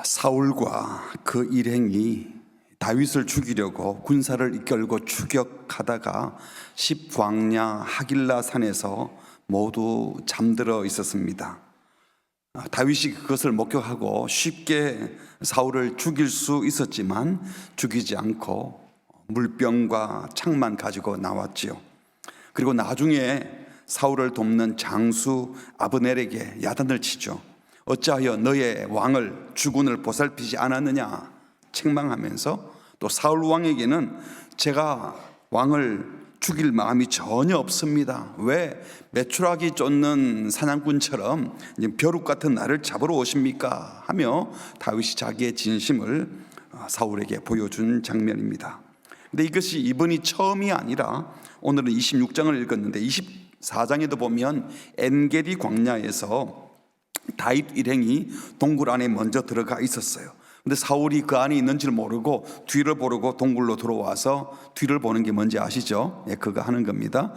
사울과 그 일행이 다윗을 죽이려고 군사를 이끌고 추격하다가 십광야 하길라 산에서 모두 잠들어 있었습니다. 다윗이 그것을 목격하고 쉽게 사울을 죽일 수 있었지만 죽이지 않고 물병과 창만 가지고 나왔지요. 그리고 나중에 사울을 돕는 장수 아브넬에게 야단을 치죠. 어찌하여 너의 왕을 주군을 보살피지 않았느냐 책망하면서 또 사울 왕에게는 제가 왕을 죽일 마음이 전혀 없습니다. 왜 메추라기 쫓는 사냥꾼처럼 벼룩 같은 나를 잡으러 오십니까? 하며 다윗이 자기의 진심을 사울에게 보여준 장면입니다. 근데 이것이 이번이 처음이 아니라 오늘은 26장을 읽었는데 24장에도 보면 엔게디 광야에서 다윗 일행이 동굴 안에 먼저 들어가 있었어요. 근데 사울이 그 안에 있는지를 모르고 뒤를 모르고 동굴로 들어와서 뒤를 보는 게 뭔지 아시죠? 예, 그거 하는 겁니다.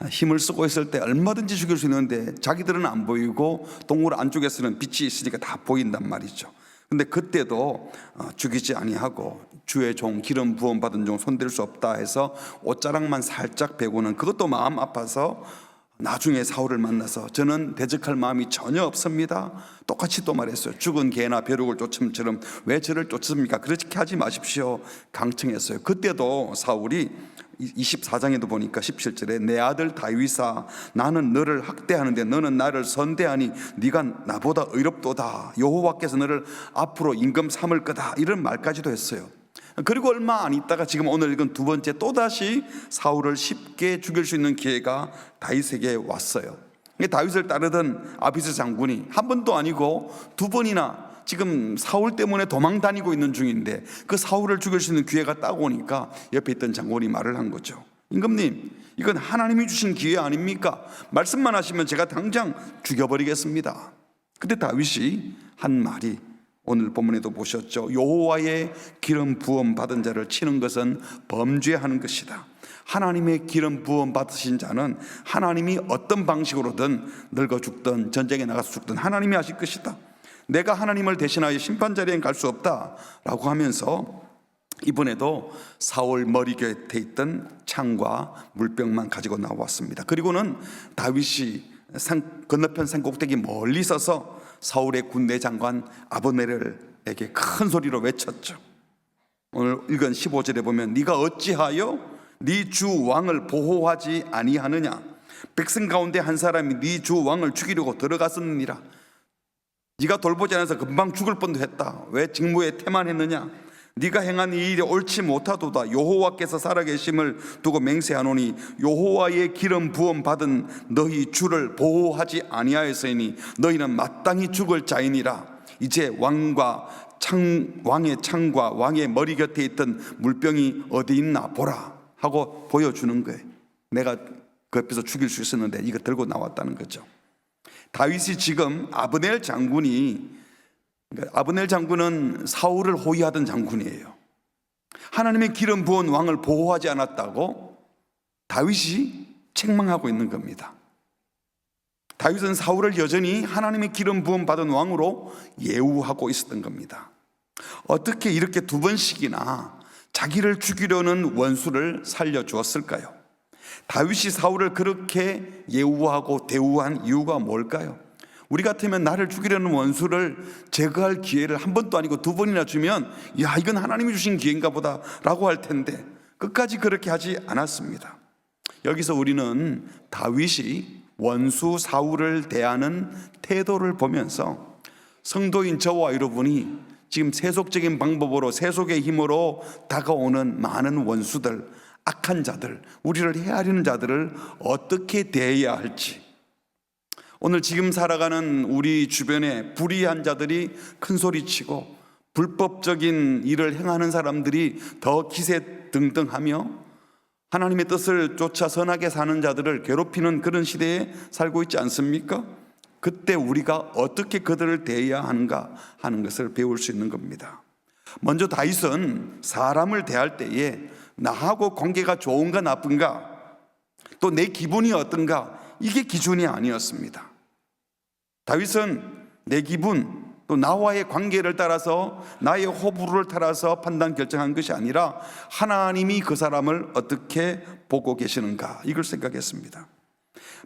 힘을 쓰고 있을 때 얼마든지 죽일 수 있는데 자기들은 안 보이고 동굴 안쪽에서는 빛이 있으니까 다 보인단 말이죠. 근데 그때도 죽이지 아니하고 주의 종 기름 부음 받은 종 손댈 수 없다 해서 옷자락만 살짝 베고는 그것도 마음 아파서 나중에 사울을 만나서 저는 대적할 마음이 전혀 없습니다. 똑같이 또 말했어요. 죽은 개나 벼룩을 쫓음처럼 왜 저를 쫓습니까? 그렇게 하지 마십시오. 강청했어요. 그때도 사울이 24장에도 보니까 17절에 내 아들 다윗아 나는 너를 학대하는데 너는 나를 선대하니 네가 나보다 의롭도다. 여호와께서 너를 앞으로 임금 삼을 거다. 이런 말까지도 했어요. 그리고 얼마 안 있다가 지금 오늘 읽은 두 번째 또다시 사울을 쉽게 죽일 수 있는 기회가 다윗에게 왔어요. 다윗을 따르던 아비스 장군이 한 번도 아니고 두 번이나 지금 사울 때문에 도망 다니고 있는 중인데 그 사울을 죽일 수 있는 기회가 딱 오니까 옆에 있던 장군이 말을 한 거죠. 임금님, 이건 하나님이 주신 기회 아닙니까? 말씀만 하시면 제가 당장 죽여버리겠습니다. 근데 다윗이 한 말이 오늘 본문에도 보셨죠. 여호와의 기름 부음 받은 자를 치는 것은 범죄하는 것이다. 하나님의 기름 부음 받으신 자는 하나님이 어떤 방식으로든 늙어 죽든 전쟁에 나가서 죽든 하나님이 하실 것이다. 내가 하나님을 대신하여 심판 자리에 갈 수 없다 라고 하면서 이번에도 사울 머리 곁에 있던 창과 물병만 가지고 나왔습니다. 그리고는 다윗이 건너편 산 꼭대기 멀리 서서 사울의 군대 장관 아브넬에게 큰 소리로 외쳤죠. 오늘 읽은 15절에 보면 네가 어찌하여 네 주 왕을 보호하지 아니하느냐? 백성 가운데 한 사람이 네 주 왕을 죽이려고 들어갔었느니라. 네가 돌보지 않아서 금방 죽을 뻔도 했다. 왜 직무에 태만했느냐? 네가 행한 이 일이 옳지 못하도다. 여호와께서 살아계심을 두고 맹세하노니 여호와의 기름 부음 받은 너희 주를 보호하지 아니하였으니 너희는 마땅히 죽을 자이니라. 이제 왕의 창과 왕의 머리 곁에 있던 물병이 어디 있나 보라 하고 보여주는 거예요. 내가 그 옆에서 죽일 수 있었는데 이거 들고 나왔다는 거죠. 다윗이 지금 아브넬 장군은 사울을 호위하던 장군이에요. 하나님의 기름 부은 왕을 보호하지 않았다고 다윗이 책망하고 있는 겁니다. 다윗은 사울을 여전히 하나님의 기름 부음 받은 왕으로 예우하고 있었던 겁니다. 어떻게 이렇게 두 번씩이나 자기를 죽이려는 원수를 살려주었을까요? 다윗이 사울을 그렇게 예우하고 대우한 이유가 뭘까요? 우리 같으면 나를 죽이려는 원수를 제거할 기회를 한 번도 아니고 두 번이나 주면 야, 이건 하나님이 주신 기회인가 보다 라고 할 텐데 끝까지 그렇게 하지 않았습니다. 여기서 우리는 다윗이 원수 사울을 대하는 태도를 보면서 성도인 저와 여러분이 지금 세속적인 방법으로 세속의 힘으로 다가오는 많은 원수들, 악한 자들, 우리를 해하려는 자들을 어떻게 대해야 할지, 오늘 지금 살아가는 우리 주변에 불의한 자들이 큰 소리치고 불법적인 일을 행하는 사람들이 더 기세등등하며 하나님의 뜻을 쫓아 선하게 사는 자들을 괴롭히는 그런 시대에 살고 있지 않습니까? 그때 우리가 어떻게 그들을 대해야 하는가 하는 것을 배울 수 있는 겁니다. 먼저 다윗은 사람을 대할 때에 나하고 관계가 좋은가 나쁜가, 또 내 기분이 어떤가, 이게 기준이 아니었습니다. 다윗은 내 기분, 또 또 나와의 관계를 따라서 나의 호불호를 따라서 판단 결정한 것이 아니라 하나님이 그 사람을 어떻게 보고 계시는가, 이걸 생각했습니다.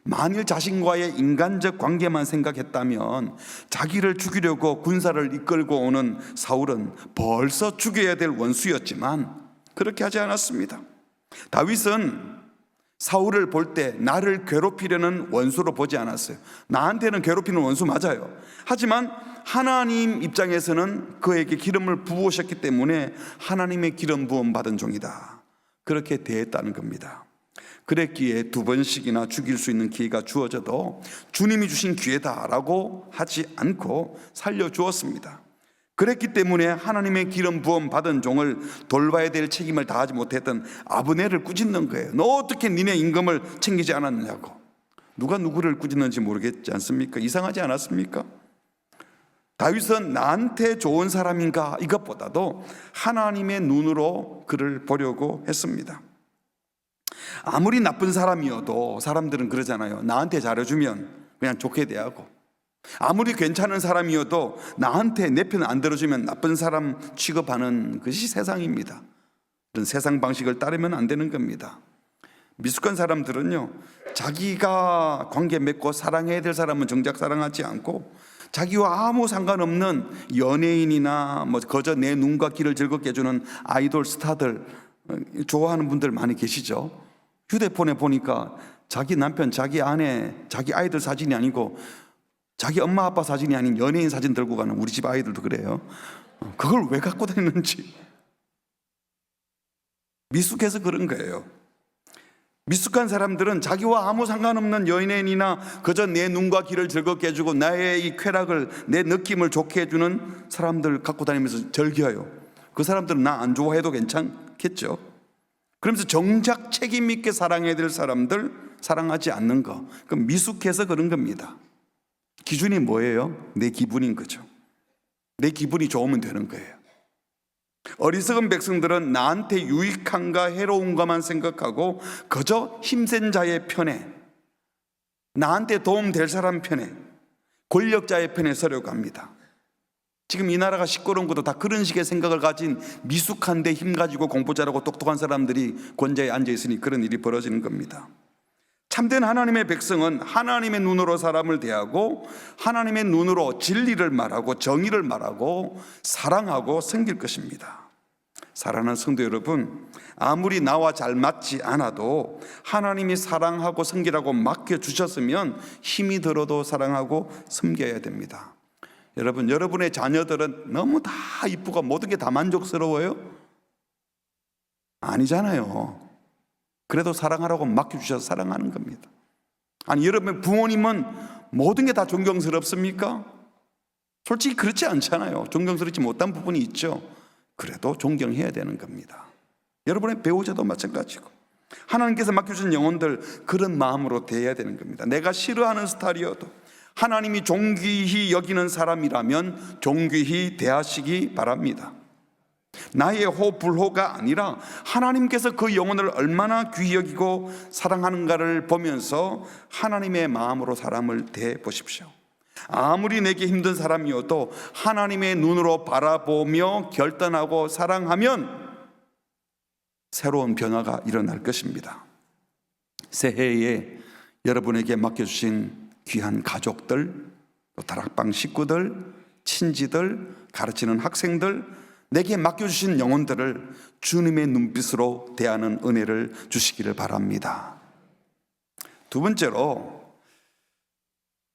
만일 자신과의 인간적 관계만 생각했다면 자기를 죽이려고 군사를 이끌고 오는 사울은 벌써 죽여야 될 원수였지만 그렇게 하지 않았습니다. 다윗은 사울을 볼 때 나를 괴롭히려는 원수로 보지 않았어요. 나한테는 괴롭히는 원수 맞아요. 하지만 하나님 입장에서는 그에게 기름을 부으셨기 때문에 하나님의 기름 부음 받은 종이다, 그렇게 대했다는 겁니다. 그랬기에 2번씩이나 죽일 수 있는 기회가 주어져도 주님이 주신 기회다라고 하지 않고 살려주었습니다. 그랬기 때문에 하나님의 기름 부음 받은 종을 돌봐야 될 책임을 다하지 못했던 아브넬을 꾸짖는 거예요. 너 어떻게 니네 임금을 챙기지 않았느냐고. 누가 누구를 꾸짖는지 모르겠지 않습니까? 이상하지 않았습니까? 다윗은 나한테 좋은 사람인가 이것보다도 하나님의 눈으로 그를 보려고 했습니다. 아무리 나쁜 사람이어도 사람들은 그러잖아요. 나한테 잘해주면 그냥 좋게 대하고, 아무리 괜찮은 사람이어도 나한테 내 편 안 들어주면 나쁜 사람 취급하는 것이 세상입니다. 그런 세상 방식을 따르면 안 되는 겁니다. 미숙한 사람들은요, 자기가 관계 맺고 사랑해야 될 사람은 정작 사랑하지 않고 자기와 아무 상관없는 연예인이나 거저 내 눈과 귀를 즐겁게 해주는 아이돌 스타들 좋아하는 분들 많이 계시죠. 휴대폰에 보니까 자기 남편, 자기 아내, 자기 아이들 사진이 아니고 자기 엄마 아빠 사진이 아닌 연예인 사진 들고 가는 우리 집 아이들도 그래요. 그걸 왜 갖고 다니는지 미숙해서 그런 거예요. 미숙한 사람들은 자기와 아무 상관없는 연예인이나 그저 내 눈과 귀를 즐겁게 해주고 나의 이 쾌락을, 내 느낌을 좋게 해주는 사람들 갖고 다니면서 즐겨요. 그 사람들은 나 안 좋아해도 괜찮겠죠. 그러면서 정작 책임 있게 사랑해야 될 사람들 사랑하지 않는 거, 그럼 미숙해서 그런 겁니다. 기준이 뭐예요? 내 기분인 거죠. 내 기분이 좋으면 되는 거예요. 어리석은 백성들은 나한테 유익한가 해로운가만 생각하고 그저 힘센 자의 편에, 나한테 도움될 사람 편에, 권력자의 편에 서려고 합니다. 지금 이 나라가 시끄러운 것도 다 그런 식의 생각을 가진 미숙한데 힘 가지고 공부 잘하고 똑똑한 사람들이 권좌에 앉아 있으니 그런 일이 벌어지는 겁니다. 참된 하나님의 백성은 하나님의 눈으로 사람을 대하고 하나님의 눈으로 진리를 말하고 정의를 말하고 사랑하고 섬길 것입니다. 사랑하는 성도 여러분, 아무리 나와 잘 맞지 않아도 하나님이 사랑하고 섬기라고 맡겨주셨으면 힘이 들어도 사랑하고 섬겨야 됩니다. 여러분, 여러분의 자녀들은 너무 다 이쁘고 모든 게 다 만족스러워요? 아니잖아요. 그래도 사랑하라고 맡겨주셔서 사랑하는 겁니다. 아니, 여러분 부모님은 모든 게 다 존경스럽습니까? 솔직히 그렇지 않잖아요. 존경스럽지 못한 부분이 있죠. 그래도 존경해야 되는 겁니다. 여러분의 배우자도 마찬가지고 하나님께서 맡겨주신 영혼들 그런 마음으로 대해야 되는 겁니다. 내가 싫어하는 스타일이어도 하나님이 존귀히 여기는 사람이라면 존귀히 대하시기 바랍니다. 나의 호불호가 아니라 하나님께서 그 영혼을 얼마나 귀히 여기고 사랑하는가를 보면서 하나님의 마음으로 사람을 대해보십시오. 아무리 내게 힘든 사람이어도 하나님의 눈으로 바라보며 결단하고 사랑하면 새로운 변화가 일어날 것입니다. 새해에 여러분에게 맡겨주신 귀한 가족들, 또 다락방 식구들, 친지들, 가르치는 학생들, 내게 맡겨주신 영혼들을 주님의 눈빛으로 대하는 은혜를 주시기를 바랍니다. 두 번째로,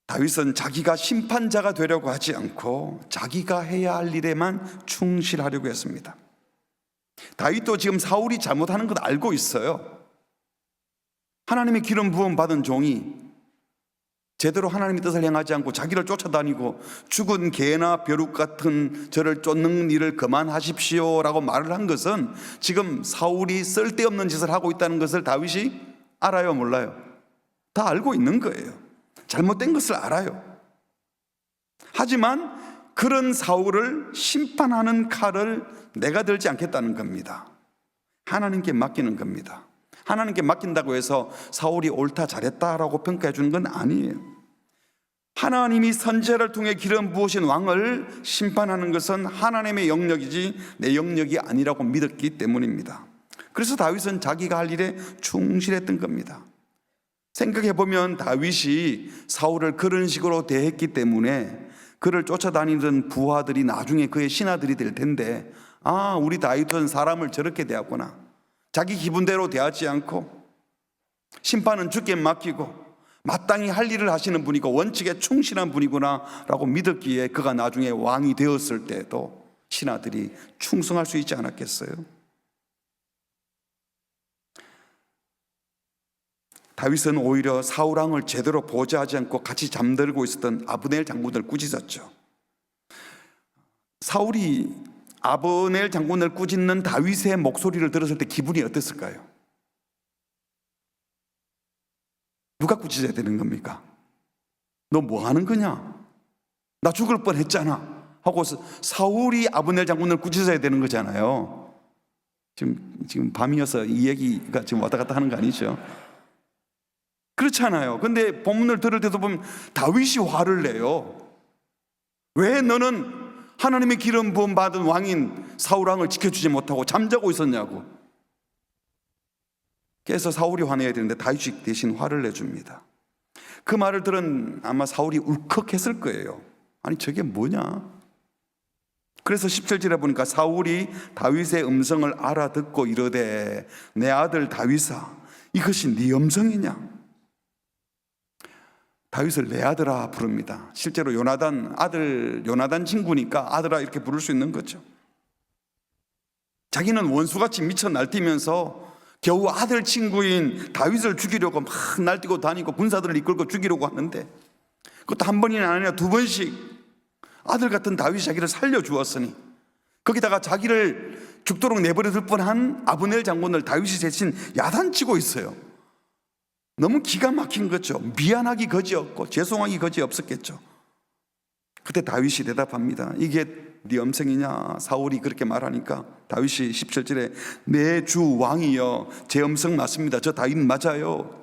다윗은 자기가 심판자가 되려고 하지 않고 자기가 해야 할 일에만 충실하려고 했습니다. 다윗도 지금 사울이 잘못하는 걸 알고 있어요. 하나님의 기름 부음 받은 종이 제대로 하나님의 뜻을 행하지 않고 자기를 쫓아다니고 죽은 개나 벼룩 같은 저를 쫓는 일을 그만하십시오 라고 말을 한 것은 지금 사울이 쓸데없는 짓을 하고 있다는 것을 다윗이 알아요, 몰라요? 다 알고 있는 거예요. 잘못된 것을 알아요. 하지만 그런 사울을 심판하는 칼을 내가 들지 않겠다는 겁니다. 하나님께 맡기는 겁니다. 하나님께 맡긴다고 해서 사울이 옳다 잘했다라고 평가해 주는 건 아니에요. 하나님이 선지자를 통해 기름 부으신 왕을 심판하는 것은 하나님의 영역이지 내 영역이 아니라고 믿었기 때문입니다. 그래서 다윗은 자기가 할 일에 충실했던 겁니다. 생각해보면 다윗이 사울을 그런 식으로 대했기 때문에 그를 쫓아다니던 부하들이 나중에 그의 신하들이 될 텐데, 아, 우리 다윗은 사람을 저렇게 대하구나, 자기 기분대로 대하지 않고 심판은 주께 맡기고 마땅히 할 일을 하시는 분이고 원칙에 충실한 분이구나 라고 믿었기에 그가 나중에 왕이 되었을 때도 신하들이 충성할 수 있지 않았겠어요? 다윗은 오히려 사울 왕을 제대로 보좌하지 않고 같이 잠들고 있었던 아브넬 장군을 꾸짖었죠. 사울이 아브넬 장군을 꾸짖는 다윗의 목소리를 들었을 때 기분이 어땠을까요? 누가 꾸짖어야 되는 겁니까? 너 뭐 하는 거냐? 나 죽을 뻔했잖아 하고 사울이 아브넬 장군을 꾸짖어야 되는 거잖아요. 지금 밤이어서 이 얘기가 지금 왔다 갔다 하는 거 아니죠? 그렇잖아요. 근데 본문을 들을 때도 보면 다윗이 화를 내요. 왜 너는 하나님의 기름 부음 받은 왕인 사울 왕을 지켜주지 못하고 잠자고 있었냐고. 그래서 사울이 화내야 되는데 다윗이 대신 화를 내줍니다. 그 말을 들은 아마 사울이 울컥했을 거예요. 아니 저게 뭐냐. 그래서 17절에 보니까 사울이 다윗의 음성을 알아듣고 이르되 내 아들 다윗아 이것이 네 음성이냐. 다윗을 내 아들아 부릅니다. 실제로 요나단 친구니까 아들아 이렇게 부를 수 있는 거죠. 자기는 원수같이 미쳐 날뛰면서 겨우 아들 친구인 다윗을 죽이려고 막 날뛰고 다니고 군사들을 이끌고 죽이려고 하는데, 그것도 한 번이나 아니라 두 번씩 아들 같은 다윗이 자기를 살려주었으니, 거기다가 자기를 죽도록 내버려둘 뻔한 아브넬 장군을 다윗이 대신 야단치고 있어요. 너무 기가 막힌 거죠. 미안하기 거지없고 죄송하기 거지없었겠죠. 그때 다윗이 대답합니다. 이게 네 음성이냐? 사울이 그렇게 말하니까 다윗이 17절에 내 주 왕이여 제 음성 맞습니다. 저 다윗 맞아요.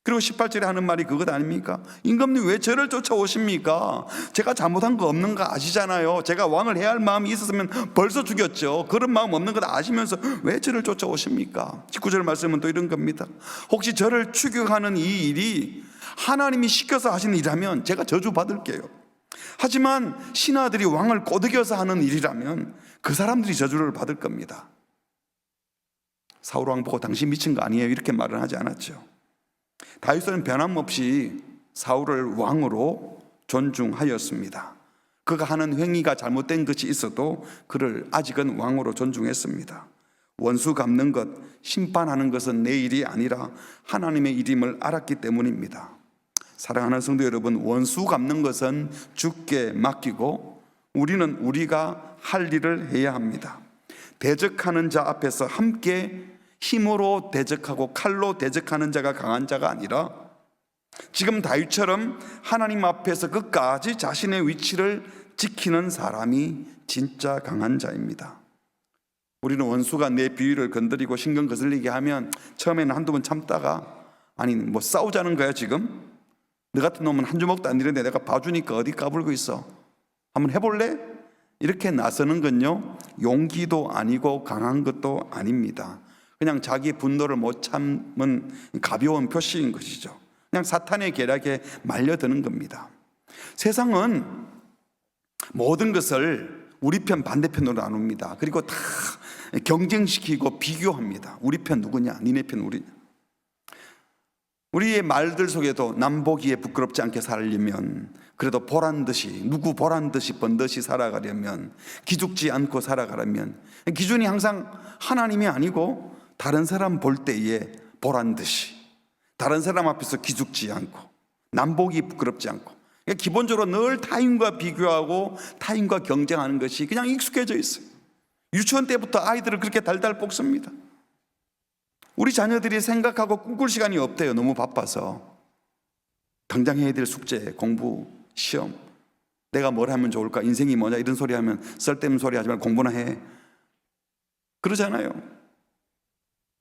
그리고 18절에 하는 말이 그것 아닙니까? 임금님 왜 저를 쫓아오십니까? 제가 잘못한 거 없는 거 아시잖아요. 제가 왕을 해야 할 마음이 있었으면 벌써 죽였죠. 그런 마음 없는 거 아시면서 왜 저를 쫓아오십니까? 19절 말씀은 또 이런 겁니다. 혹시 저를 추격하는 이 일이 하나님이 시켜서 하신 일이라면 제가 저주받을게요. 하지만 신하들이 왕을 꼬드겨서 하는 일이라면 그 사람들이 저주를 받을 겁니다. 사울 왕 보고 당신 미친 거 아니에요? 이렇게 말은 하지 않았죠. 다윗은 변함없이 사울을 왕으로 존중하였습니다. 그가 하는 행위가 잘못된 것이 있어도 그를 아직은 왕으로 존중했습니다. 원수 갚는 것, 심판하는 것은 내 일이 아니라 하나님의 일임을 알았기 때문입니다. 사랑하는 성도 여러분, 원수 갚는 것은 주께 맡기고 우리는 우리가 할 일을 해야 합니다. 대적하는 자 앞에서 함께 힘으로 대적하고 칼로 대적하는 자가 강한 자가 아니라 지금 다윗처럼 하나님 앞에서 끝까지 자신의 위치를 지키는 사람이 진짜 강한 자입니다. 우리는 원수가 내 비위를 건드리고 신경 거슬리게 하면 처음에는 한두 번 참다가 아니 뭐 싸우자는 거야 지금? 너 같은 놈은 한 주먹도 안 들는데 내가 봐주니까 어디 까불고 있어? 한번 해볼래? 이렇게 나서는 건요 용기도 아니고 강한 것도 아닙니다. 그냥 자기 분노를 못 참은 가벼운 표시인 것이죠. 그냥 사탄의 계략에 말려드는 겁니다. 세상은 모든 것을 우리 편 반대편으로 나눕니다. 그리고 다 경쟁시키고 비교합니다. 우리 편 누구냐? 니네 편 우리. 우리의 말들 속에도 남보기에 부끄럽지 않게 살려면, 그래도 보란듯이 누구 보란듯이 번듯이 살아가려면, 기죽지 않고 살아가려면 기준이 항상 하나님이 아니고 다른 사람 볼 때에 보란듯이, 다른 사람 앞에서 기죽지 않고 남보기 부끄럽지 않고, 기본적으로 늘 타인과 비교하고 타인과 경쟁하는 것이 그냥 익숙해져 있어요. 유치원 때부터 아이들을 그렇게 달달 볶습니다. 우리 자녀들이 생각하고 꿈꿀 시간이 없대요. 너무 바빠서. 당장 해야 될 숙제, 공부, 시험, 내가 뭘 하면 좋을까, 인생이 뭐냐 이런 소리 하면 쓸데없는 소리 하지 말고 공부나 해 그러잖아요.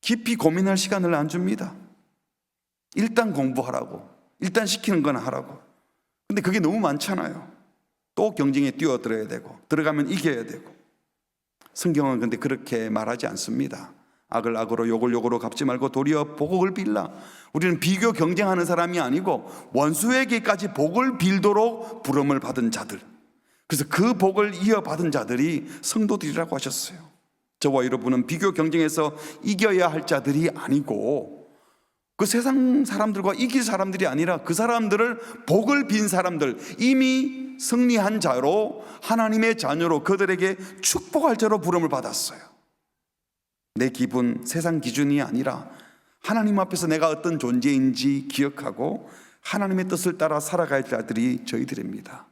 깊이 고민할 시간을 안 줍니다. 일단 공부하라고, 일단 시키는 건 하라고. 근데 그게 너무 많잖아요. 또 경쟁에 뛰어들어야 되고 들어가면 이겨야 되고. 성경은 근데 그렇게 말하지 않습니다. 악을 악으로 욕을 욕으로 갚지 말고 도리어 복을 빌라. 우리는 비교 경쟁하는 사람이 아니고 원수에게까지 복을 빌도록 부름을 받은 자들, 그래서 그 복을 이어받은 자들이 성도들이라고 하셨어요. 저와 여러분은 비교 경쟁에서 이겨야 할 자들이 아니고 그 세상 사람들과 이길 사람들이 아니라 그 사람들을 복을 빈 사람들, 이미 승리한 자로 하나님의 자녀로 그들에게 축복할 자로 부름을 받았어요. 내 기분, 세상 기준이 아니라 하나님 앞에서 내가 어떤 존재인지 기억하고 하나님의 뜻을 따라 살아갈 자들이 저희들입니다.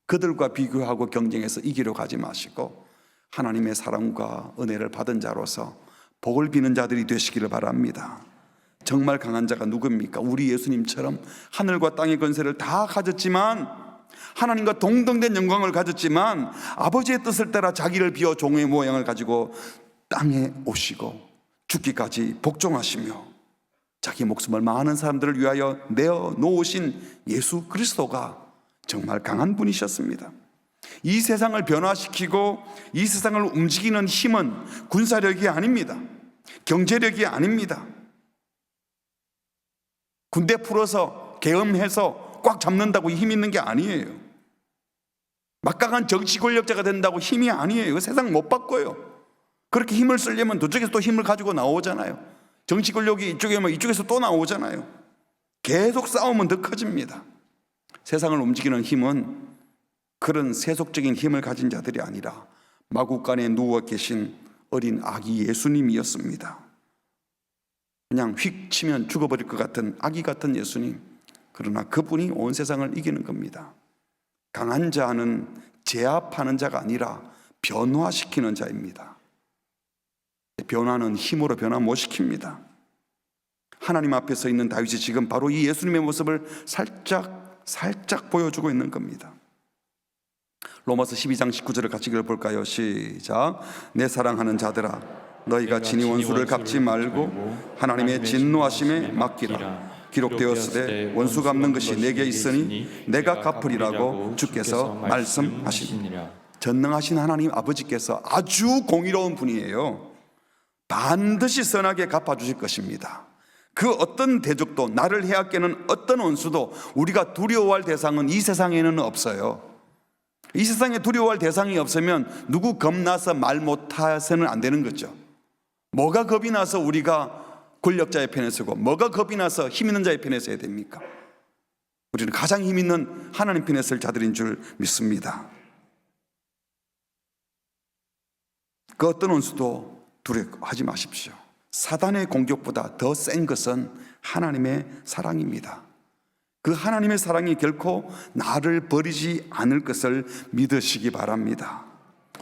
그들과 비교하고 경쟁해서 이기려 가지 마시고 하나님의 사랑과 은혜를 받은 자로서 복을 비는 자들이 되시기를 바랍니다. 정말 강한 자가 누굽니까? 우리 예수님처럼 하늘과 땅의 권세를 다 가졌지만, 하나님과 동등된 영광을 가졌지만 아버지의 뜻을 따라 자기를 비워 종의 모양을 가지고 땅에 오시고 죽기까지 복종하시며 자기 목숨을 많은 사람들을 위하여 내어 놓으신 예수 그리스도가 정말 강한 분이셨습니다. 이 세상을 변화시키고 이 세상을 움직이는 힘은 군사력이 아닙니다. 경제력이 아닙니다. 군대 풀어서 계엄해서 꽉 잡는다고 힘 있는 게 아니에요. 막강한 정치 권력자가 된다고 힘이 아니에요. 세상 못 바꿔요. 그렇게 힘을 쓰려면 저쪽에서 또 힘을 가지고 나오잖아요. 정치 권력이 이쪽에 오면 이쪽에서 또 나오잖아요. 계속 싸우면 더 커집니다. 세상을 움직이는 힘은 그런 세속적인 힘을 가진 자들이 아니라 마구간에 누워 계신 어린 아기 예수님이었습니다. 그냥 휙 치면 죽어버릴 것 같은 아기 같은 예수님. 그러나 그분이 온 세상을 이기는 겁니다. 강한 자는 제압하는 자가 아니라 변화시키는 자입니다. 변화는 힘으로 변화 못 시킵니다. 하나님 앞에 서 있는 다윗이 지금 바로 이 예수님의 모습을 살짝 보여주고 있는 겁니다. 로마서 12장 19절을 같이 읽어볼까요? 시작. 내 사랑하는 자들아, 너희가 친히 원수를 갚지 말고 하나님의 진노하심에 맡기라. 기록되었으되 원수 갚는 것이 내게 있으니 내가 갚으리라고 주께서 말씀하시니라. 전능하신 하나님 아버지께서 아주 공의로운 분이에요. 반드시 선하게 갚아주실 것입니다. 그 어떤 대적도, 나를 해악하는 어떤 원수도 우리가 두려워할 대상은 이 세상에는 없어요. 이 세상에 두려워할 대상이 없으면 누구 겁나서 말 못해서는 안 되는 거죠. 뭐가 겁이 나서 우리가 권력자의 편에 서고 뭐가 겁이 나서 힘 있는 자의 편에 서야 됩니까? 우리는 가장 힘 있는 하나님 편에 설 자들인 줄 믿습니다. 그 어떤 원수도 두려워하지 마십시오. 사단의 공격보다 더 센 것은 하나님의 사랑입니다. 그 하나님의 사랑이 결코 나를 버리지 않을 것을 믿으시기 바랍니다.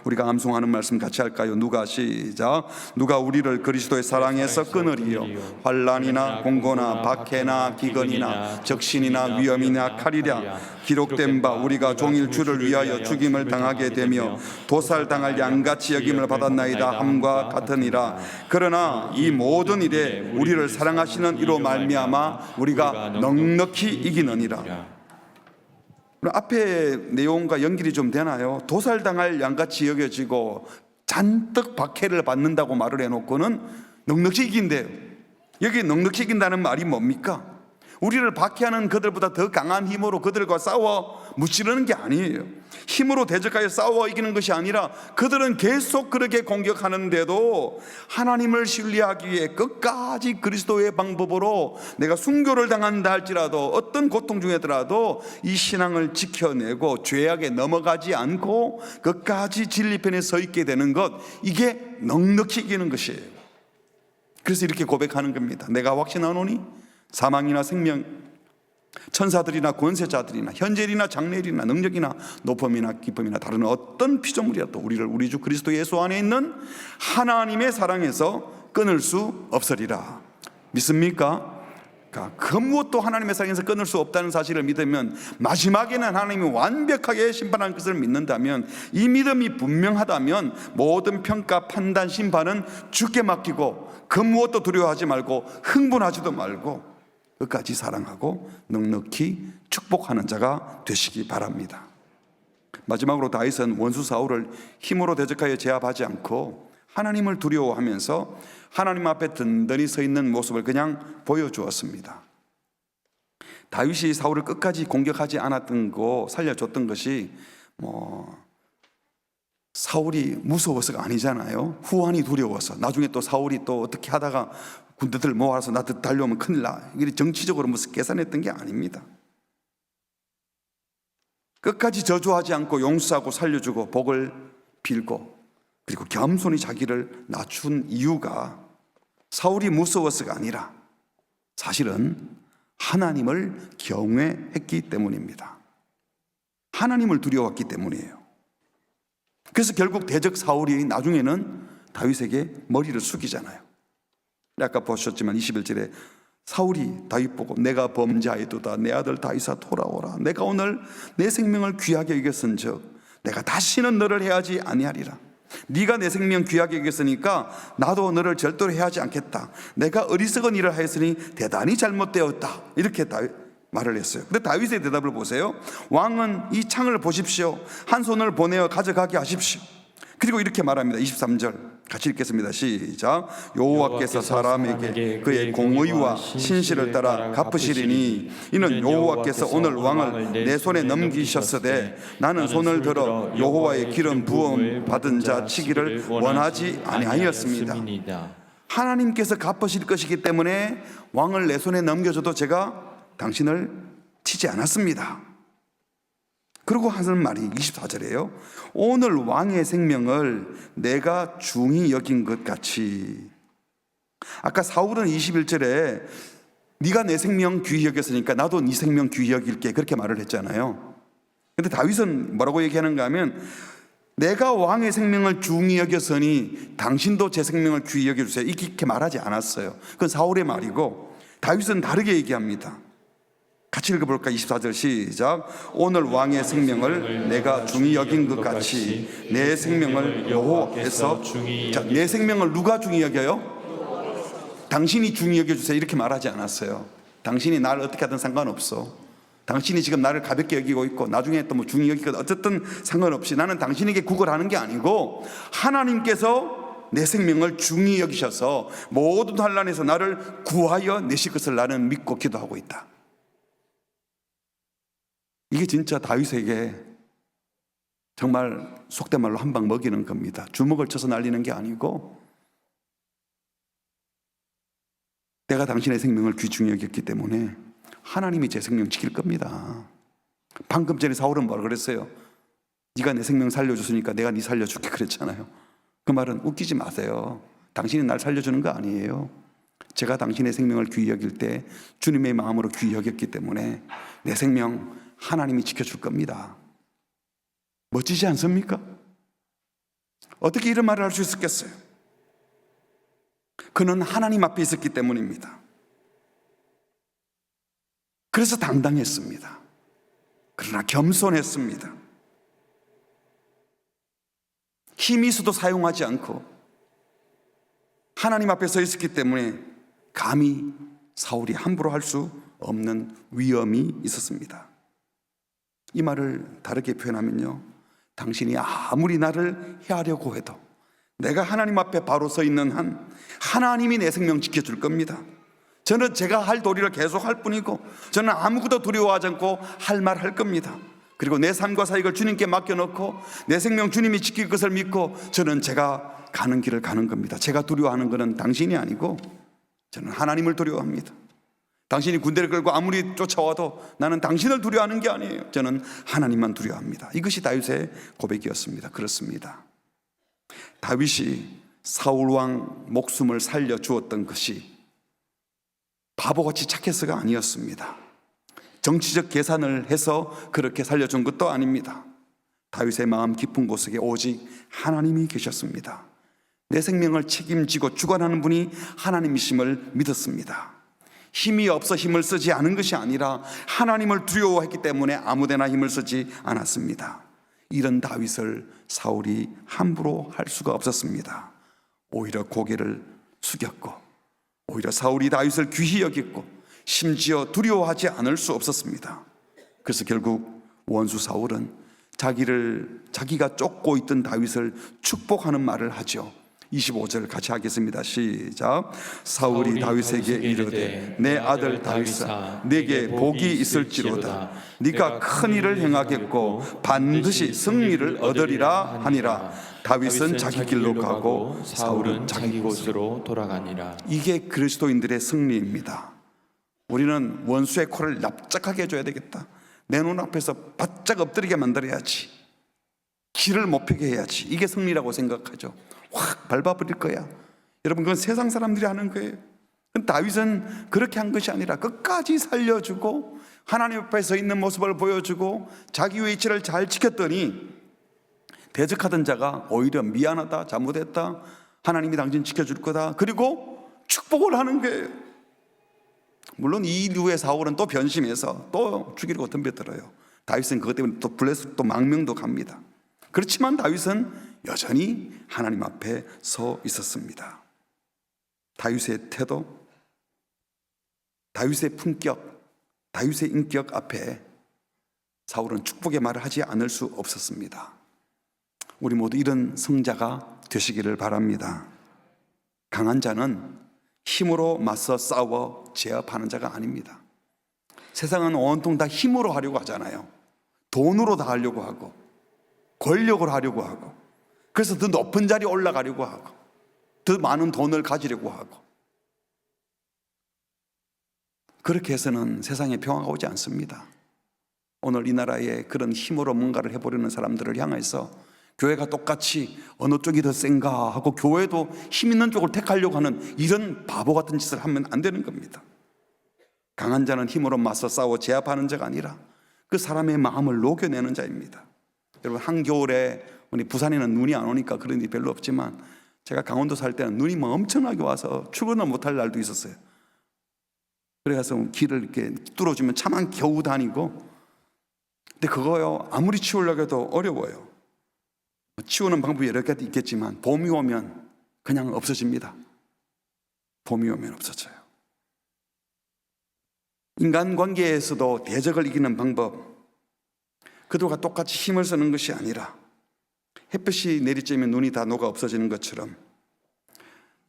우리가 암송하는 말씀 같이 할까요? 누가 시작. 누가 우리를 그리스도의 사랑에서 끊으리요. 환난이나 공고나 박해나 기근이나 적신이나 위험이나 칼이랴. 기록된 바 우리가 종일 주를 위하여 죽임을 당하게 되며 도살당할 양같이 여김을 받았나이다 함과 같으니라. 그러나 이 모든 일에 우리를 사랑하시는 이로 말미암아 우리가 넉넉히 이기느니라. 앞에 내용과 연결이 좀 되나요? 도살당할 양같이 여겨지고 잔뜩 박해를 받는다고 말을 해놓고는 넉넉히 이긴대요. 여기 넉넉히 이긴다는 말이 뭡니까? 우리를 박해하는 그들보다 더 강한 힘으로 그들과 싸워 무찌르는 게 아니에요. 힘으로 대적하여 싸워 이기는 것이 아니라 그들은 계속 그렇게 공격하는데도 하나님을 신뢰하기 위해 끝까지 그리스도의 방법으로 내가 순교를 당한다 할지라도 어떤 고통 중에더라도 이 신앙을 지켜내고 죄악에 넘어가지 않고 끝까지 진리편에 서 있게 되는 것, 이게 넉넉히 이기는 것이에요. 그래서 이렇게 고백하는 겁니다. 내가 확신하노니 사망이나 생명, 천사들이나 권세자들이나 현재일이나 장래일이나 능력이나 높음이나 깊음이나 다른 어떤 피조물이라도 우리를 우리 주 그리스도 예수 안에 있는 하나님의 사랑에서 끊을 수 없으리라. 믿습니까? 그 무엇도 하나님의 사랑에서 끊을 수 없다는 사실을 믿으면, 마지막에는 하나님이 완벽하게 심판할 것을 믿는다면, 이 믿음이 분명하다면 모든 평가, 판단, 심판은 주께 맡기고 그 무엇도 두려워하지 말고 흥분하지도 말고 끝까지 사랑하고 넉넉히 축복하는 자가 되시기 바랍니다. 마지막으로 다윗은 원수 사울을 힘으로 대적하여 제압하지 않고 하나님을 두려워하면서 하나님 앞에 든든히 서 있는 모습을 그냥 보여주었습니다. 다윗이 사울을 끝까지 공격하지 않았던 거, 살려줬던 것이 사울이 무서워서가 아니잖아요. 후환이 두려워서. 나중에 또 사울이 또 어떻게 하다가 군대들 모아서 나한테 달려오면 큰일 나. 이게 정치적으로 무슨 계산했던 게 아닙니다. 끝까지 저주하지 않고 용서하고 살려주고 복을 빌고, 그리고 겸손히 자기를 낮춘 이유가 사울이 무서워서가 아니라 사실은 하나님을 경외했기 때문입니다. 하나님을 두려웠기 때문이에요. 그래서 결국 대적 사울이 나중에는 다윗에게 머리를 숙이잖아요. 아까 보셨지만 21절에 사울이 다윗 보고 내가 범죄하였도다 내 아들 다윗아 돌아오라. 내가 오늘 내 생명을 귀하게 여겼은즉 내가 다시는 너를 해하지 아니하리라. 네가 내 생명 귀하게 여겼으니까 나도 너를 절대로 해하지 않겠다. 내가 어리석은 일을 하였으니 대단히 잘못되었다. 이렇게 말을 했어요. 근데 다윗의 대답을 보세요. 왕은 이 창을 보십시오. 한 손을 보내어 가져가게 하십시오. 그리고 이렇게 말합니다. 23절 같이 읽겠습니다. 시작. 여호와께서 사람에게 그의 공의와 신실을 따라 갚으시리니 이는 여호와께서 오늘 왕을 내 손에 넘기셨으되 나는 손을 들어 여호와의 기름 부음 받은 자 치기를 원하지 아니하였습니다. 하나님께서 갚으실 것이기 때문에 왕을 내 손에 넘겨줘도 제가 당신을 치지 않았습니다. 그리고 하는 말이 24절이에요. 오늘 왕의 생명을 내가 중히 여긴 것 같이. 아까 사울은 21절에 네가 내 생명 귀히 여겼으니까 나도 네 생명 귀히 여길게, 그렇게 말을 했잖아요. 근데 다윗은 뭐라고 얘기하는가 하면 내가 왕의 생명을 중히 여겼으니 당신도 제 생명을 귀히 여겨주세요, 이렇게 말하지 않았어요. 그건 사울의 말이고 다윗은 다르게 얘기합니다. 같이 읽어볼까? 24절 시작. 오늘 왕의 생명을 내가 중히 여긴 것 같이 내 생명을 여호와께서. 자, 내 생명을 누가 중히 여겨요? 당신이 중히 여겨주세요, 이렇게 말하지 않았어요. 당신이 나를 어떻게 하든 상관없어. 당신이 지금 나를 가볍게 여기고 있고 나중에 또 뭐 중히 여기거든 어쨌든 상관없이 나는 당신에게 구걸하는 게 아니고 하나님께서 내 생명을 중히 여기셔서 모든 환난에서 나를 구하여 내실 것을 나는 믿고 기도하고 있다. 이게 진짜 다윗에게 정말 속된 말로 한 방 먹이는 겁니다. 주먹을 쳐서 날리는 게 아니고 내가 당신의 생명을 귀중히 여겼기 때문에 하나님이 제 생명 지킬 겁니다. 방금 전에 사울은 뭐라 그랬어요? 네가 내 생명 살려줬으니까 내가 네 살려줄게 그랬잖아요. 그 말은 웃기지 마세요. 당신이 날 살려주는 거 아니에요. 제가 당신의 생명을 귀히 여길 때 주님의 마음으로 귀히 여겼기 때문에 내 생명 하나님이 지켜줄 겁니다. 멋지지 않습니까? 어떻게 이런 말을 할 수 있었겠어요? 그는 하나님 앞에 있었기 때문입니다. 그래서 당당했습니다. 그러나 겸손했습니다. 힘이 있어도 사용하지 않고 하나님 앞에 서 있었기 때문에 감히 사울이 함부로 할 수 없는 위험이 있었습니다. 이 말을 다르게 표현하면요, 당신이 아무리 나를 해하려고 해도 내가 하나님 앞에 바로 서 있는 한 하나님이 내 생명 지켜줄 겁니다. 저는 제가 할 도리를 계속 할 뿐이고 저는 아무것도 두려워하지 않고 할 말 할 겁니다. 그리고 내 삶과 사역을 주님께 맡겨놓고 내 생명 주님이 지킬 것을 믿고 저는 제가 가는 길을 가는 겁니다. 제가 두려워하는 것은 당신이 아니고 저는 하나님을 두려워합니다. 당신이 군대를 끌고 아무리 쫓아와도 나는 당신을 두려워하는 게 아니에요. 저는 하나님만 두려워합니다. 이것이 다윗의 고백이었습니다. 그렇습니다. 다윗이 사울 왕 목숨을 살려주었던 것이 바보같이 착해서가 아니었습니다. 정치적 계산을 해서 그렇게 살려준 것도 아닙니다. 다윗의 마음 깊은 곳에 오직 하나님이 계셨습니다. 내 생명을 책임지고 주관하는 분이 하나님이심을 믿었습니다. 힘이 없어 힘을 쓰지 않은 것이 아니라 하나님을 두려워했기 때문에 아무데나 힘을 쓰지 않았습니다. 이런 다윗을 사울이 함부로 할 수가 없었습니다. 오히려 고개를 숙였고 오히려 사울이 다윗을 귀히 여겼고 심지어 두려워하지 않을 수 없었습니다. 그래서 결국 원수 사울은 자기가 쫓고 있던 다윗을 축복하는 말을 하죠. 25절 같이 하겠습니다. 시작. 사울이 다윗에게 이르되 내 아들 다윗아 내게 복이 있을지로다. 네가 큰 일을 행하겠고 반드시 승리를 얻으리라 하니라. 다윗은 자기 길로 가고 사울은 자기 곳으로 돌아가니라. 이게 그리스도인들의 승리입니다. 우리는 원수의 코를 납작하게 해줘야 되겠다. 내 눈앞에서 바짝 엎드리게 만들어야지. 길을 못 펴게 해야지. 이게 승리라고 생각하죠. 확 밟아버릴 거야. 여러분, 그건 세상 사람들이 하는 거예요. 다윗은 그렇게 한 것이 아니라 끝까지 살려주고 하나님 앞에 서 있는 모습을 보여주고 자기 위치를 잘 지켰더니 대적하던 자가 오히려 미안하다, 잘못했다, 하나님이 당신 지켜줄 거다, 그리고 축복을 하는 거예요. 물론 이 이후에 사울은 또 변심해서 또 죽이려고 덤벼들어요. 다윗은 그것 때문에 또 블레스 또 망명도 갑니다. 그렇지만 다윗은 여전히 하나님 앞에 서 있었습니다. 다윗의 태도, 다윗의 품격, 다윗의 인격 앞에 사울은 축복의 말을 하지 않을 수 없었습니다. 우리 모두 이런 성자가 되시기를 바랍니다. 강한 자는 힘으로 맞서 싸워 제압하는 자가 아닙니다. 세상은 온통 다 힘으로 하려고 하잖아요. 돈으로 다 하려고 하고 권력을 하려고 하고, 그래서 더 높은 자리에 올라가려고 하고 더 많은 돈을 가지려고 하고, 그렇게 해서는 세상에 평화가 오지 않습니다. 오늘 이 나라에 그런 힘으로 뭔가를 해보려는 사람들을 향해서 교회가 똑같이 어느 쪽이 더 센가 하고 교회도 힘 있는 쪽을 택하려고 하는 이런 바보 같은 짓을 하면 안 되는 겁니다. 강한 자는 힘으로 맞서 싸워 제압하는 자가 아니라 그 사람의 마음을 녹여내는 자입니다. 여러분, 한겨울에 우리 부산에는 눈이 안 오니까 그런 일이 별로 없지만 제가 강원도 살 때는 눈이 뭐 엄청나게 와서 출근을 못할 날도 있었어요. 그래서 길을 이렇게 뚫어주면 차만 겨우 다니고, 근데 그거요 아무리 치우려고 해도 어려워요. 치우는 방법이 여러 가지 있겠지만 봄이 오면 그냥 없어집니다. 봄이 오면 없어져요. 인간관계에서도 대적을 이기는 방법, 그들과 똑같이 힘을 쓰는 것이 아니라 햇볕이 내리쬐면 눈이 다 녹아 없어지는 것처럼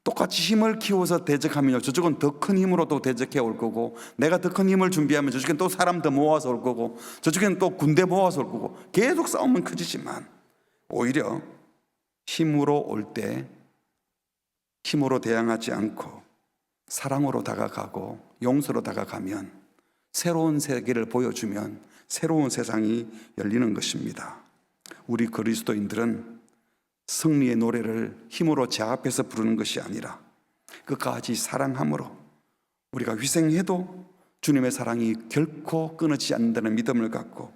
똑같이 힘을 키워서 대적하면요, 저쪽은 더 큰 힘으로 또 대적해 올 거고, 내가 더 큰 힘을 준비하면 저쪽엔 또 사람 더 모아서 올 거고, 저쪽엔 또 군대 모아서 올 거고, 계속 싸움은 커지지만 오히려 힘으로 올 때 힘으로 대항하지 않고 사랑으로 다가가고 용서로 다가가면, 새로운 세계를 보여주면 새로운 세상이 열리는 것입니다. 우리 그리스도인들은 승리의 노래를 힘으로 제압해서 부르는 것이 아니라 끝까지 사랑함으로, 우리가 희생해도 주님의 사랑이 결코 끊어지지 않는다는 믿음을 갖고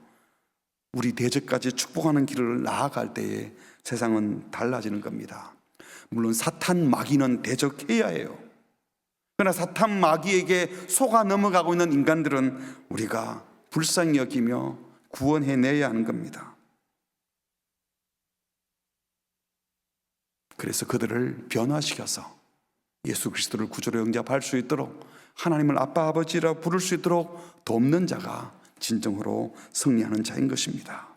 우리 대적까지 축복하는 길을 나아갈 때에 세상은 달라지는 겁니다. 물론 사탄 마귀는 대적해야 해요. 그러나 사탄 마귀에게 속아 넘어가고 있는 인간들은 우리가 불쌍히 여기며 구원해내야 하는 겁니다. 그래서 그들을 변화시켜서 예수 그리스도를 구주로 영접할 수 있도록, 하나님을 아빠 아버지라 부를 수 있도록 돕는 자가 진정으로 승리하는 자인 것입니다.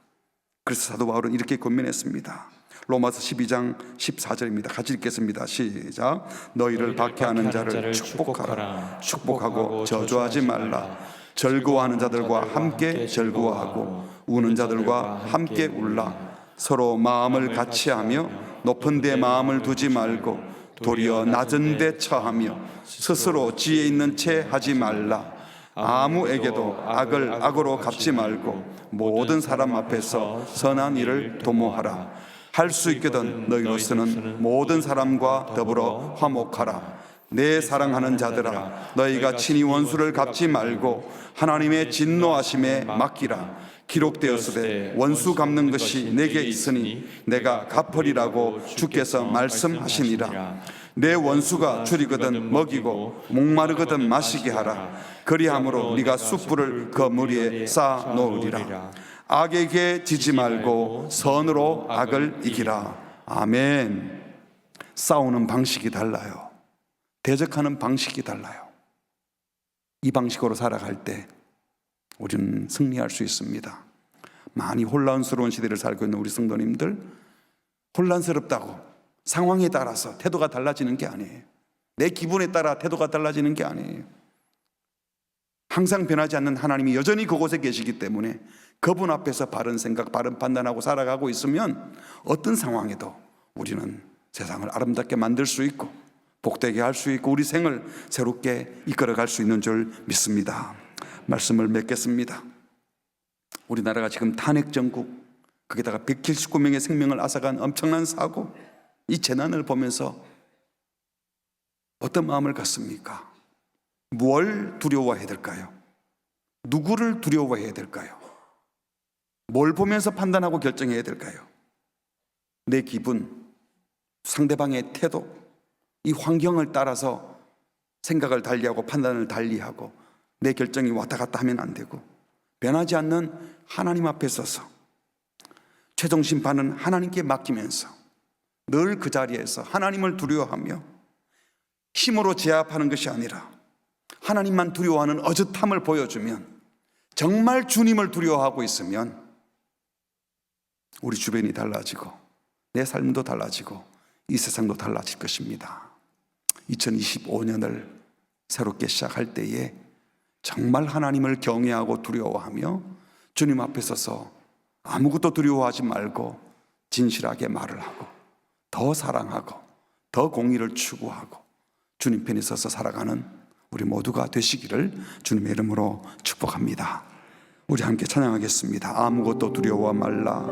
그래서 사도 바울은 이렇게 권면했습니다. 로마서 12장 14절입니다. 같이 읽겠습니다. 시작. 너희를 박해하는 자를 축복하라. 축복하고 저주하지 말라. 즐거워하는 자들과 함께 즐거워하고 우는 자들과 함께 울라. 서로 마음을 같이하며 높은 데 마음을 두지 말고 도리어 낮은 데 처하며 스스로 지혜 있는 채 하지 말라. 아무에게도 악을 악으로 갚지 말고 모든 사람 앞에서 선한 일을 도모하라. 할 수 있거든 너희로서는 모든 사람과 더불어 화목하라. 내 사랑하는 자들아, 너희가 친히 원수를 갚지 말고 하나님의 진노하심에 맡기라. 기록되었으되 원수 갚는 것이 내게 있으니 내가 갚으리라고 주께서 말씀하시니라. 내 원수가 줄이거든 먹이고 목마르거든 마시게 하라. 그리함으로 네가 숯불을 그 무리에 쌓아 놓으리라. 악에게 지지 말고 선으로 악을 이기라. 아멘. 싸우는 방식이 달라요. 대적하는 방식이 달라요. 이 방식으로 살아갈 때 우리는 승리할 수 있습니다. 많이 혼란스러운 시대를 살고 있는 우리 성도님들, 혼란스럽다고 상황에 따라서 태도가 달라지는 게 아니에요. 내 기분에 따라 태도가 달라지는 게 아니에요. 항상 변하지 않는 하나님이 여전히 그곳에 계시기 때문에 그분 앞에서 바른 생각, 바른 판단하고 살아가고 있으면 어떤 상황에도 우리는 세상을 아름답게 만들 수 있고 복되게 할 수 있고 우리 생을 새롭게 이끌어갈 수 있는 줄 믿습니다. 말씀을 맺겠습니다. 우리나라가 지금 탄핵정국, 거기다가 179명의 생명을 앗아간 엄청난 사고, 이 재난을 보면서 어떤 마음을 갖습니까? 뭘 두려워해야 될까요? 누구를 두려워해야 될까요? 뭘 보면서 판단하고 결정해야 될까요? 내 기분, 상대방의 태도, 이 환경을 따라서 생각을 달리하고 판단을 달리하고 내 결정이 왔다 갔다 하면 안 되고, 변하지 않는 하나님 앞에 서서 최종 심판은 하나님께 맡기면서 늘 그 자리에서 하나님을 두려워하며 힘으로 제압하는 것이 아니라 하나님만 두려워하는 어젓함을 보여주면, 정말 주님을 두려워하고 있으면 우리 주변이 달라지고 내 삶도 달라지고 이 세상도 달라질 것입니다. 2025년을 새롭게 시작할 때에 정말 하나님을 경외하고 두려워하며 주님 앞에 서서 아무것도 두려워하지 말고 진실하게 말을 하고 더 사랑하고 더 공의를 추구하고 주님 편에 서서 살아가는 우리 모두가 되시기를 주님의 이름으로 축복합니다. 우리 함께 찬양하겠습니다. 아무것도 두려워 말라,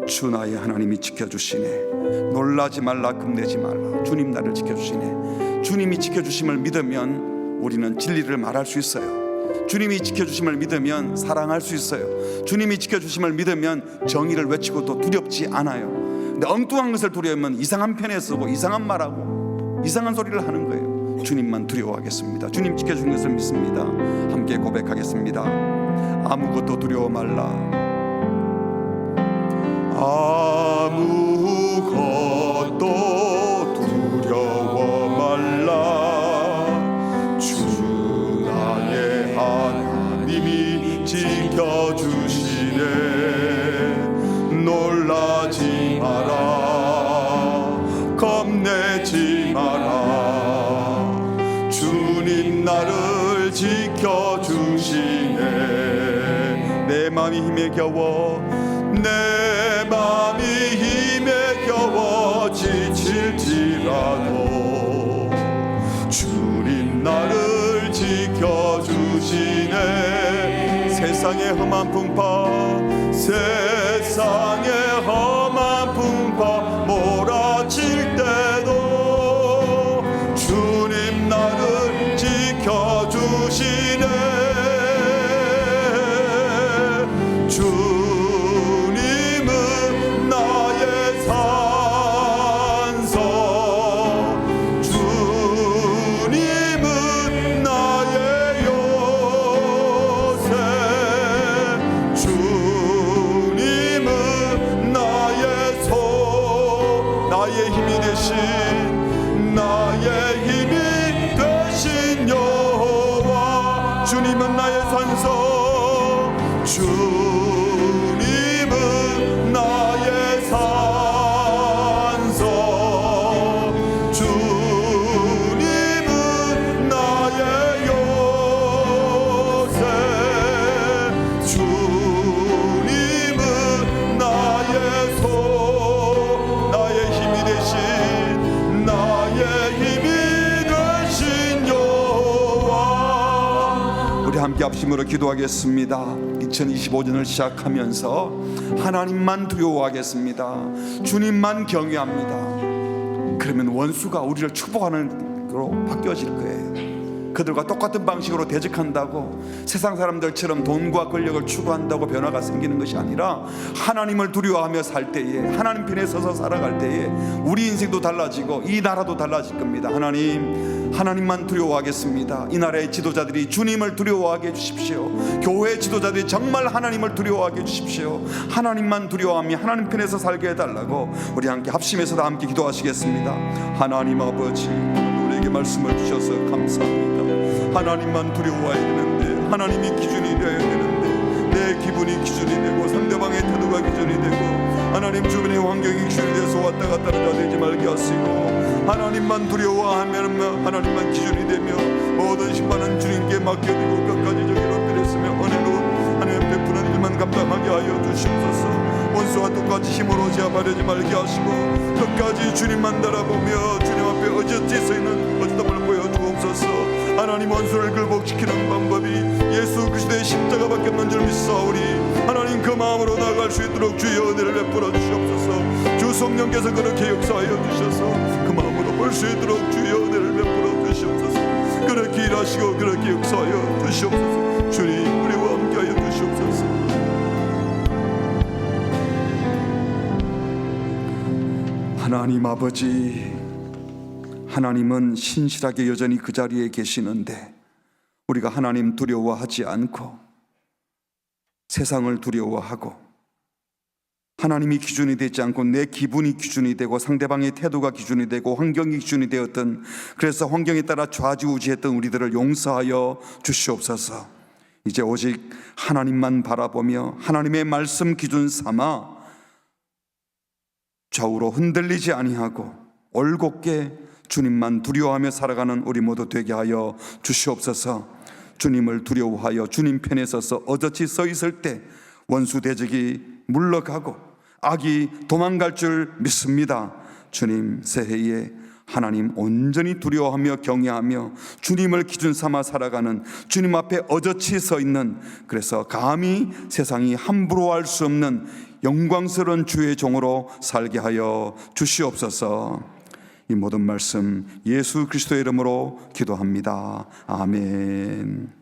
주 나의 하나님이 지켜주시네. 놀라지 말라, 겁내지 말라, 주님 나를 지켜주시네. 주님이 지켜주심을 믿으면 우리는 진리를 말할 수 있어요. 주님이 지켜주심을 믿으면 사랑할 수 있어요. 주님이 지켜주심을 믿으면 정의를 외치고도 두렵지 않아요. 근데 엉뚱한 것을 두려우면 이상한 편에 쓰고 이상한 말하고 이상한 소리를 하는 거예요. 주님만 두려워하겠습니다. 주님 지켜주는 것을 믿습니다. 함께 고백하겠습니다. 아무것도 두려워 말라, 아무것도 두려워 말라, 주 나의 하나님이 지켜주시네. 놀라지 마라, 겁내지 마라, 주님 나를 지켜주시네. 내 맘이 힘에 겨워, 내 맘이 힘에 겨워 지칠지라도 주님 나를 지켜주시네. 세상의 험한 풍파, 세상의 험한 풍파 몰아칠 때도 주님 나를 지켜주시네. 주님은 나의 산성, 주님은 나의 요새, 주님은 나의 손, 나의 힘이 되신, 나의 힘이 되신 여호와. 주님은 나의 산성, 주님은 나의 산성, 주님은 나의 요새, 주님은 나의 손, 나의 힘이 되신, 나의 힘이 되신 여호와. 우리 함께 합심으로 기도하겠습니다. 2025년을 시작하면서 하나님만 두려워하겠습니다. 주님만 경외합니다. 그러면 원수가 우리를 축복하는 거로 바뀌어질 거예요. 그들과 똑같은 방식으로 대적한다고 세상 사람들처럼 돈과 권력을 추구한다고 변화가 생기는 것이 아니라 하나님을 두려워하며 살 때에, 하나님 편에 서서 살아갈 때에 우리 인생도 달라지고 이 나라도 달라질 겁니다. 하나님만 두려워하겠습니다. 이 나라의 지도자들이 주님을 두려워하게 해주십시오. 교회 지도자들이 정말 하나님을 두려워하게 해주십시오. 하나님만 두려워하며 하나님 편에서 살게 해달라고 우리 함께 합심해서 다 함께 기도하시겠습니다. 하나님 아버지, 우리에게 말씀을 주셔서 감사합니다. 하나님만 두려워해야 되는데, 하나님이 기준이 되어야 되는데, 내 기분이 기준이 되고 상대방의 태도가 기준이 되고 하나님 주변의 환경이 기준이 돼서 왔다 갔다 되지 말게 하시고, 하나님만 두려워하면 하나님만 기준이 되며 모든 심판은 주님께 맡겨지고 끝까지 저기로 드렸으며 은혜로 하나님 베푸는 일만 감당하게 하여 주시옵소서. 원수와 똑같이 힘으로 제압하려지 말게 하시고 끝까지 주님만 바라보며 주님 앞에 어젓지 서있는 어쩌담을 보여주옵소서. 하나님 원수를 굴복시키는 방법이 예수 그리스도의 십자가밖에 없는 줄 믿사오니 하나님 그 마음으로 나아갈 수 있도록 주의 은혜를 베풀어 주시옵소서. 주 성령께서 그렇게 역사하여 주셔서 그 마음으로 볼 수 있도록 주의 은혜를 베풀어 주시옵소서. 그렇게 일하시고 그렇게 역사하여 주시옵소서. 주님 우리와 함께하여 주시옵소서. 하나님 아버지, 하나님은 신실하게 여전히 그 자리에 계시는데 우리가 하나님 두려워하지 않고 세상을 두려워하고 하나님이 기준이 되지 않고 내 기분이 기준이 되고 상대방의 태도가 기준이 되고 환경이 기준이 되었던, 그래서 환경에 따라 좌지우지했던 우리들을 용서하여 주시옵소서. 이제 오직 하나님만 바라보며 하나님의 말씀 기준 삼아 좌우로 흔들리지 아니하고 올곧게 주님만 두려워하며 살아가는 우리 모두 되게 하여 주시옵소서. 주님을 두려워하여 주님 편에 서서 어젓이 서 있을 때 원수 대적이 물러가고 악이 도망갈 줄 믿습니다. 주님, 새해에 하나님 온전히 두려워하며 경외하며 주님을 기준 삼아 살아가는, 주님 앞에 어젓이 서 있는, 그래서 감히 세상이 함부로 할 수 없는 영광스러운 주의 종으로 살게 하여 주시옵소서. 이 모든 말씀 예수 그리스도의 이름으로 기도합니다. 아멘.